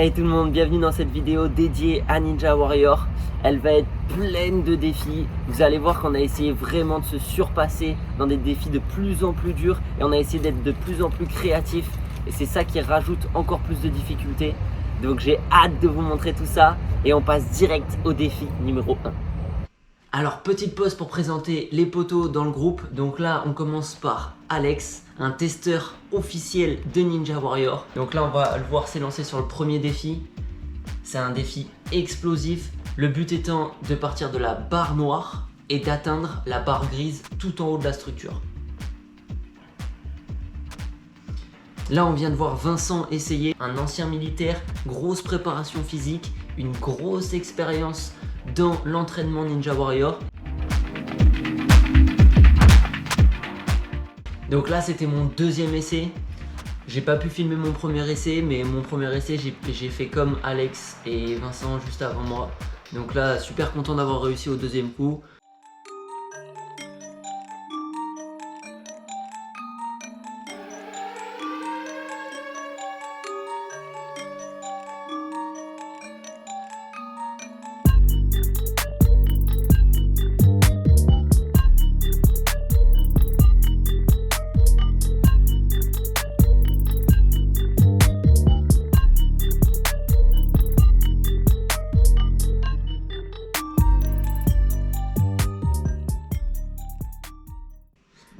Hey tout le monde, bienvenue dans cette vidéo dédiée à Ninja Warrior. Elle va être pleine de défis. Vous allez voir qu'on a essayé vraiment de se surpasser dans des défis de plus en plus durs et on a essayé d'être de plus en plus créatif et c'est ça qui rajoute encore plus de difficultés. Donc j'ai hâte de vous montrer tout ça et on passe direct au défi numéro 1. Alors petite pause pour présenter les potos dans le groupe. Donc là on commence par Alex, un testeur officiel de Ninja Warrior. Donc là on va le voir s'élancer sur le premier défi. C'est un défi explosif. Le but étant de partir de la barre noire et d'atteindre la barre grise tout en haut de la structure. Là on vient de voir Vincent essayer, un ancien militaire, grosse préparation physique, une grosse expérience dans l'entraînement Ninja Warrior. Donc là c'était mon deuxième essai. J'ai pas pu filmer mon premier essai, mais mon premier essai j'ai fait comme Alex et Vincent juste avant moi. Donc là super content d'avoir réussi au deuxième coup.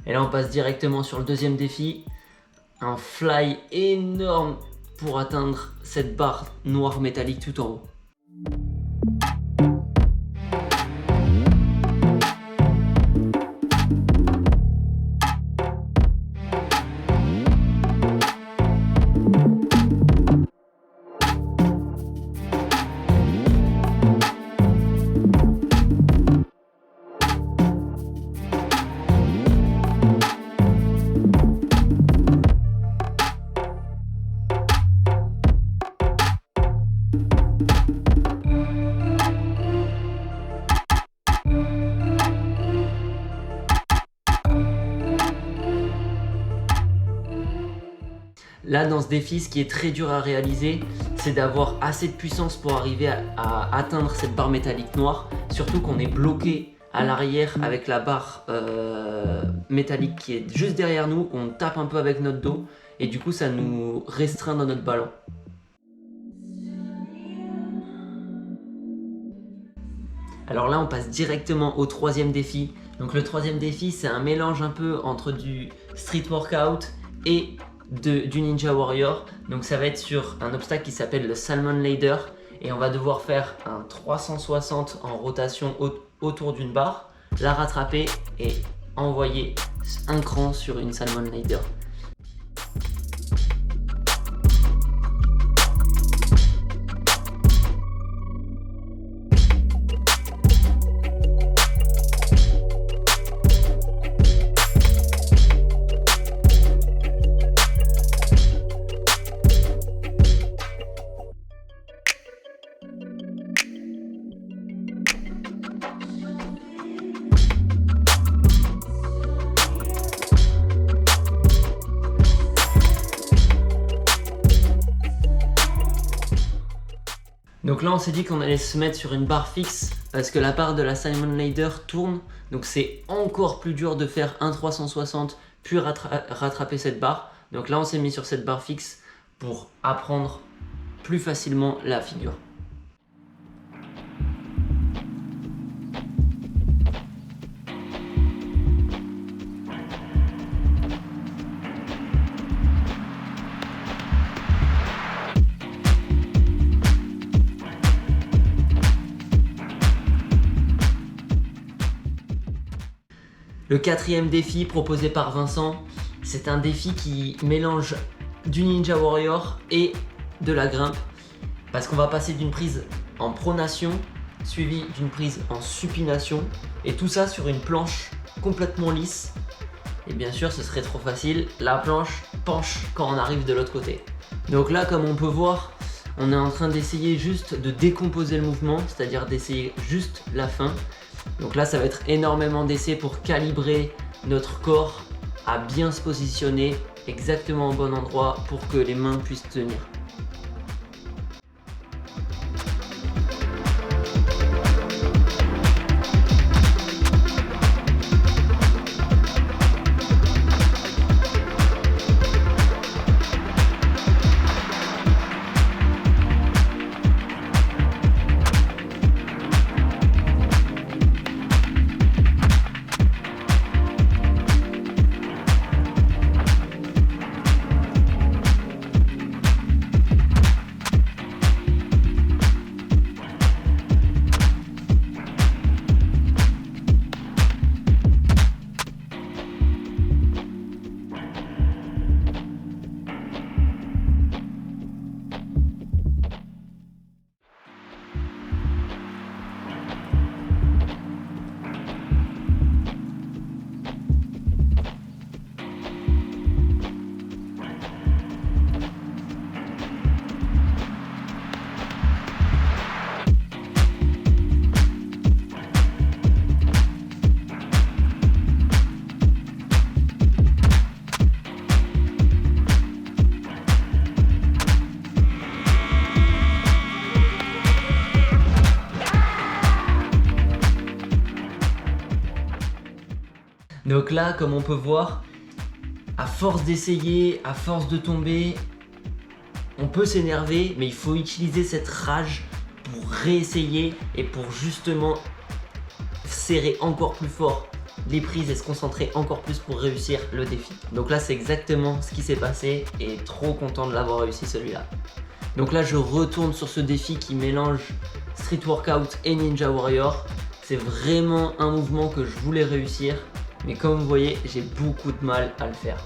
Et là on passe directement sur le deuxième défi, un fly énorme pour atteindre cette barre noire métallique tout en haut. Là dans ce défi, ce qui est très dur à réaliser, c'est d'avoir assez de puissance pour arriver à atteindre cette barre métallique noire. Surtout qu'on est bloqué à l'arrière avec la barre métallique qui est juste derrière nous. On tape un peu avec notre dos et du coup ça nous restreint dans notre ballon. Alors là on passe directement au troisième défi. Donc le troisième défi c'est un mélange un peu entre du street workout et du Ninja Warrior. Donc ça va être sur un obstacle qui s'appelle le Salmon Ladder et on va devoir faire un 360 en rotation autour d'une barre, la rattraper et envoyer un cran sur une Salmon Ladder. Donc là on s'est dit qu'on allait se mettre sur une barre fixe parce que la barre de la Salmon Ladder tourne. Donc c'est encore plus dur de faire un 360 puis rattraper cette barre. Donc là on s'est mis sur cette barre fixe pour apprendre plus facilement la figure. Le quatrième défi proposé par Vincent, c'est un défi qui mélange du Ninja Warrior et de la grimpe parce qu'on va passer d'une prise en pronation suivie d'une prise en supination et tout ça sur une planche complètement lisse. Et bien sûr ce serait trop facile, la planche penche quand on arrive de l'autre côté. Donc là comme on peut voir, on est en train d'essayer juste de décomposer le mouvement, c'est-à-dire d'essayer juste la fin. Donc là ça va être énormément d'essais pour calibrer notre corps à bien se positionner exactement au bon endroit pour que les mains puissent tenir. Donc là, comme on peut voir, à force d'essayer, à force de tomber, on peut s'énerver, mais il faut utiliser cette rage pour réessayer et pour justement serrer encore plus fort les prises et se concentrer encore plus pour réussir le défi. Donc là, c'est exactement ce qui s'est passé et trop content de l'avoir réussi celui-là. Donc là, je retourne sur ce défi qui mélange Street Workout et Ninja Warrior. C'est vraiment un mouvement que je voulais réussir, mais comme vous voyez, j'ai beaucoup de mal à le faire.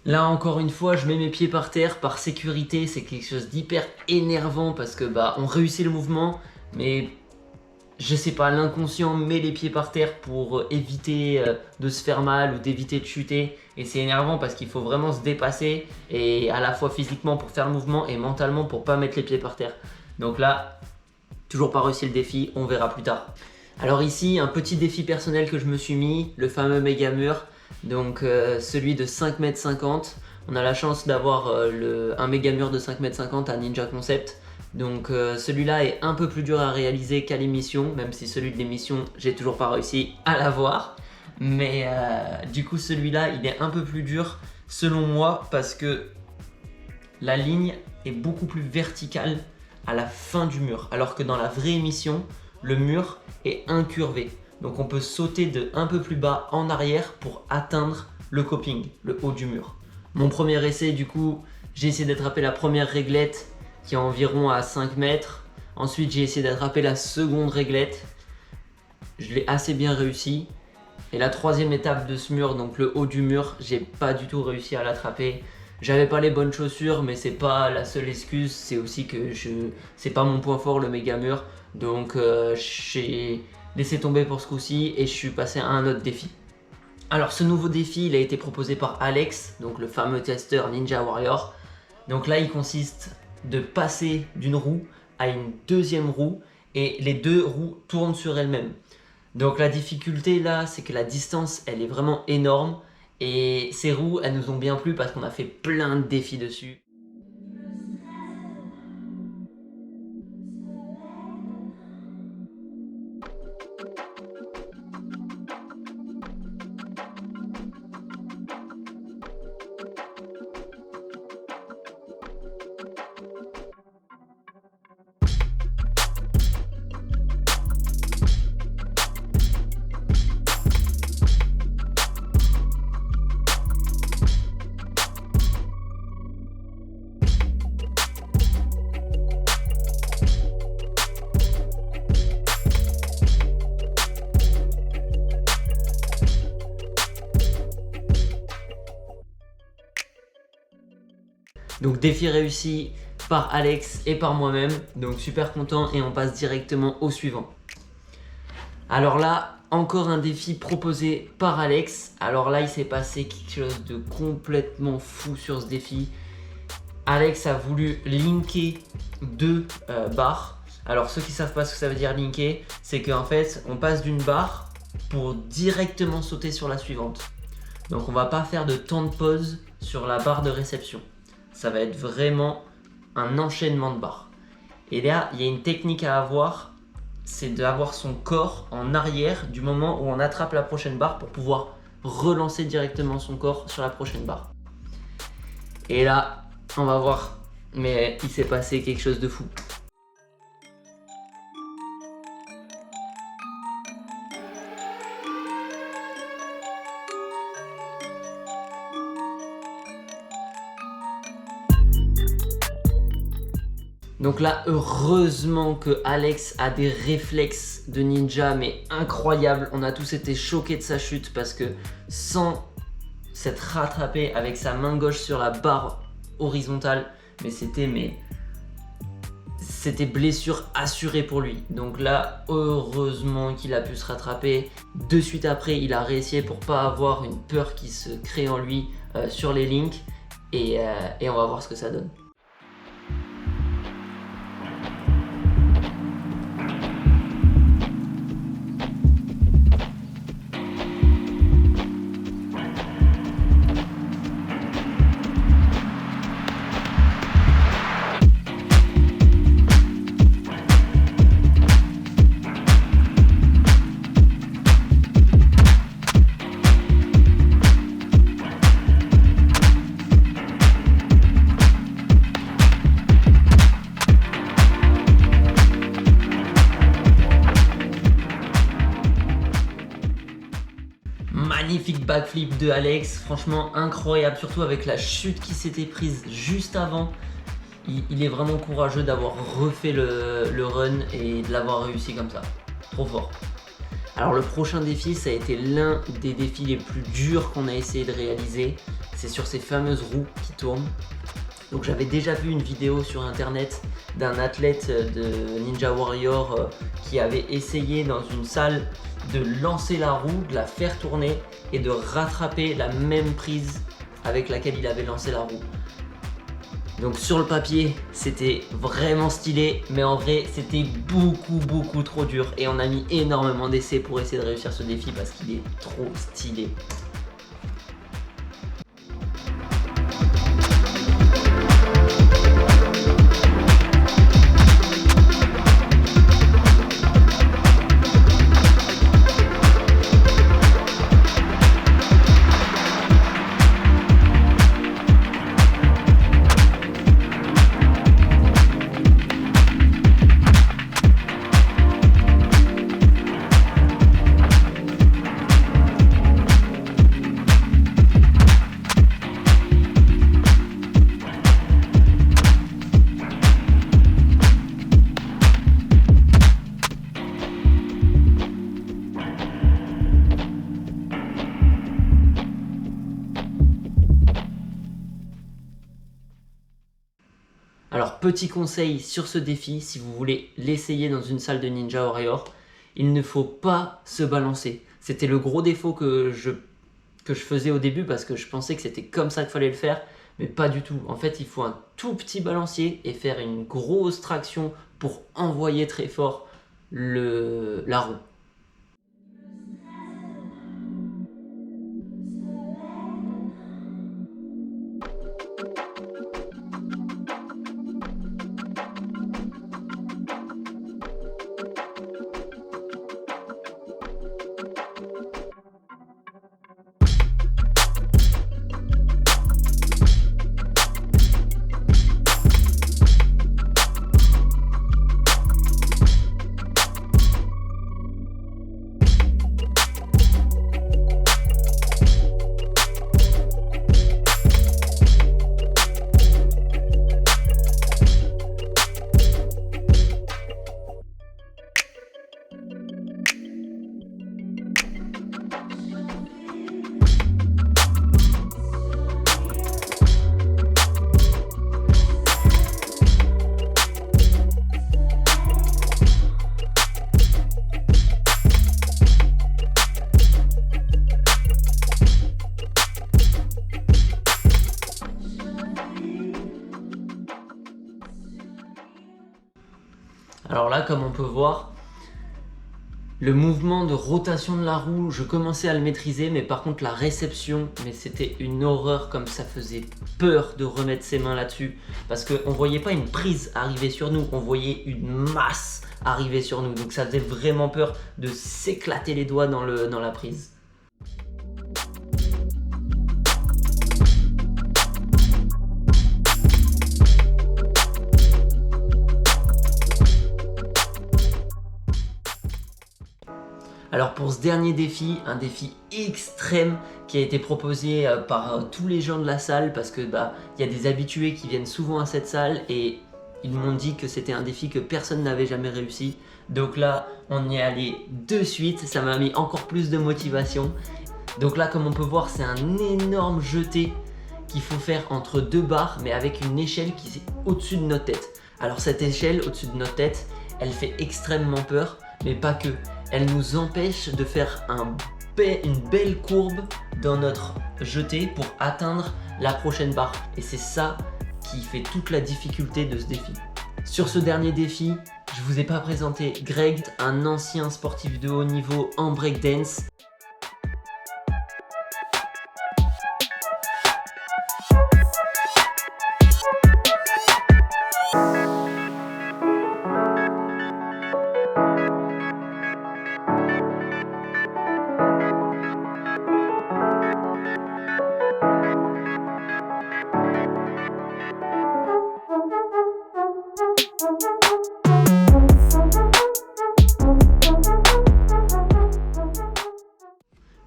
Là encore une fois, je mets mes pieds par terre par sécurité, c'est quelque chose d'hyper énervant parce que on réussit le mouvement, mais je sais pas, l'inconscient met les pieds par terre pour éviter de se faire mal ou d'éviter de chuter, et c'est énervant parce qu'il faut vraiment se dépasser, et à la fois physiquement pour faire le mouvement et mentalement pour pas mettre les pieds par terre. Donc là, toujours pas réussi le défi, on verra plus tard. Alors ici, un petit défi personnel que je me suis mis, le fameux méga mur. Donc celui de 5,50 m. On a la chance d'avoir un méga mur de 5,50 m à Ninja Concept. Donc celui-là est un peu plus dur à réaliser qu'à l'émission, même si celui de l'émission, j'ai toujours pas réussi à l'avoir. Mais du coup celui-là, il est un peu plus dur selon moi parce que la ligne est beaucoup plus verticale à la fin du mur. Alors que dans la vraie émission, le mur est incurvé. Donc on peut sauter de un peu plus bas en arrière pour atteindre le coping, le haut du mur. Mon premier essai, du coup, j'ai essayé d'attraper la première réglette qui est environ à 5 mètres. Ensuite, j'ai essayé d'attraper la seconde réglette. Je l'ai assez bien réussi. Et la troisième étape de ce mur, donc le haut du mur, j'ai pas du tout réussi à l'attraper. J'avais pas les bonnes chaussures, mais c'est pas la seule excuse. C'est aussi que c'est pas mon point fort, le méga mur. Donc j'ai laissé tomber pour ce coup-ci et je suis passé à un autre défi. Alors ce nouveau défi, il a été proposé par Alex, donc le fameux testeur Ninja Warrior. Donc là, il consiste de passer d'une roue à une deuxième roue et les deux roues tournent sur elles-mêmes. Donc la difficulté là, c'est que la distance, elle est vraiment énorme et ces roues, elles nous ont bien plu parce qu'on a fait plein de défis dessus. Donc défi réussi par Alex et par moi-même, donc super content et on passe directement au suivant. Alors là, encore un défi proposé par Alex. Alors là, il s'est passé quelque chose de complètement fou sur ce défi. Alex a voulu linker deux barres. Alors ceux qui ne savent pas ce que ça veut dire linker, c'est qu'en fait, on passe d'une barre pour directement sauter sur la suivante. Donc on va pas faire de temps de pause sur la barre de réception. Ça va être vraiment un enchaînement de barres. Et là, il y a une technique à avoir, c'est d'avoir son corps en arrière du moment où on attrape la prochaine barre pour pouvoir relancer directement son corps sur la prochaine barre. Et là, on va voir, mais il s'est passé quelque chose de fou. Donc là, heureusement que Alex a des réflexes de ninja, mais incroyables. On a tous été choqués de sa chute parce que sans s'être rattrapé avec sa main gauche sur la barre horizontale, c'était blessure assurée pour lui. Donc là, heureusement qu'il a pu se rattraper. De suite après, il a réessayé pour pas avoir une peur qui se crée en lui sur les links. Et on va voir ce que ça donne. Magnifique backflip de Alex, franchement incroyable, surtout avec la chute qui s'était prise juste avant. Il est vraiment courageux d'avoir refait le run et de l'avoir réussi comme ça. Trop fort. Alors le prochain défi, ça a été l'un des défis les plus durs qu'on a essayé de réaliser. C'est sur ces fameuses roues qui tournent. Donc j'avais déjà vu une vidéo sur internet d'un athlète de Ninja Warrior qui avait essayé dans une salle de lancer la roue, de la faire tourner et de rattraper la même prise avec laquelle il avait lancé la roue. Donc sur le papier, c'était vraiment stylé, mais en vrai, c'était beaucoup trop dur. Et on a mis énormément d'essais pour essayer de réussir ce défi parce qu'il est trop stylé. Alors petit conseil sur ce défi, si vous voulez l'essayer dans une salle de Ninja Warrior, il ne faut pas se balancer. C'était le gros défaut que je faisais au début parce que je pensais que c'était comme ça qu'il fallait le faire, mais pas du tout. En fait, il faut un tout petit balancier et faire une grosse traction pour envoyer très fort la roue. Alors là, comme on peut voir, le mouvement de rotation de la roue, je commençais à le maîtriser, mais par contre la réception, mais c'était une horreur, comme ça faisait peur de remettre ses mains là-dessus, parce qu'on voyait pas une prise arriver sur nous, on voyait une masse arriver sur nous, donc ça faisait vraiment peur de s'éclater les doigts dans la prise. Alors pour ce dernier défi, un défi extrême qui a été proposé par tous les gens de la salle parce que y a des habitués qui viennent souvent à cette salle et Ils m'ont dit que c'était un défi que personne n'avait jamais réussi. Donc là, on y est allé de suite. Ça m'a mis encore plus de motivation. Donc là, comme on peut voir, c'est un énorme jeté qu'il faut faire entre 2 barres, mais avec une échelle qui est au-dessus de notre tête. Alors cette échelle au-dessus de notre tête, elle fait extrêmement peur, mais pas que. Elle nous empêche de faire une belle courbe dans notre jeté pour atteindre la prochaine barre. Et c'est ça qui fait toute la difficulté de ce défi. Sur ce dernier défi, je vous ai pas présenté Greg, un ancien sportif de haut niveau en breakdance.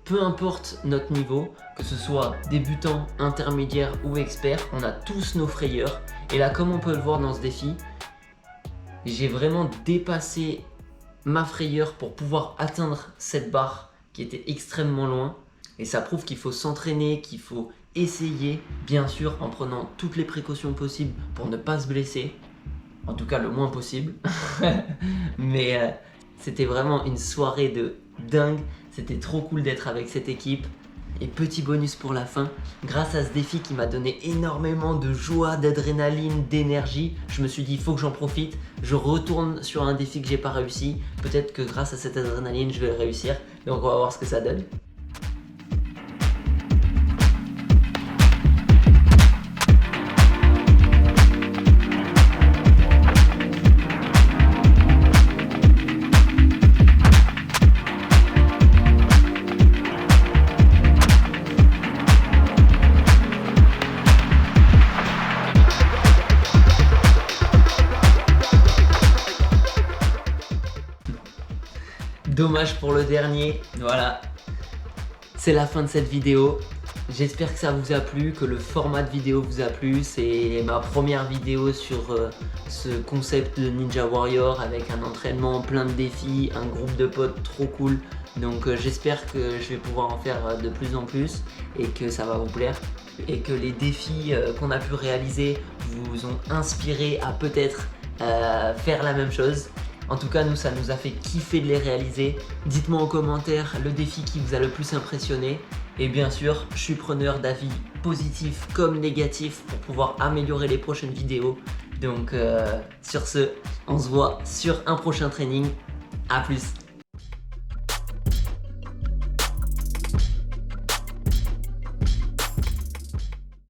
Peu importe notre niveau, que ce soit débutant, intermédiaire ou expert, on a tous nos frayeurs. Et là, comme on peut le voir dans ce défi, j'ai vraiment dépassé ma frayeur pour pouvoir atteindre cette barre qui était extrêmement loin. Et ça prouve qu'il faut s'entraîner, qu'il faut essayer, bien sûr en prenant toutes les précautions possibles pour ne pas se blesser. En tout cas le moins possible. Mais c'était vraiment une soirée de dingue. C'était trop cool d'être avec cette équipe. Et petit bonus pour la fin, grâce à ce défi qui m'a donné énormément de joie, d'adrénaline, d'énergie, je me suis dit il faut que j'en profite, je retourne sur un défi que j'ai pas réussi, peut-être que grâce à cette adrénaline je vais le réussir, donc on va voir ce que ça donne. Dommage pour le dernier, voilà, c'est la fin de cette vidéo. J'espère que ça vous a plu, que le format de vidéo vous a plu. C'est ma première vidéo sur ce concept de Ninja Warrior avec un entraînement plein de défis, un groupe de potes trop cool. Donc j'espère que je vais pouvoir en faire de plus en plus et que ça va vous plaire. Et que les défis qu'on a pu réaliser vous ont inspiré à peut-être faire la même chose. En tout cas, nous, ça nous a fait kiffer de les réaliser. Dites-moi en commentaire le défi qui vous a le plus impressionné. Et bien sûr, je suis preneur d'avis positifs comme négatifs pour pouvoir améliorer les prochaines vidéos. Donc sur ce, on se voit sur un prochain training. À plus!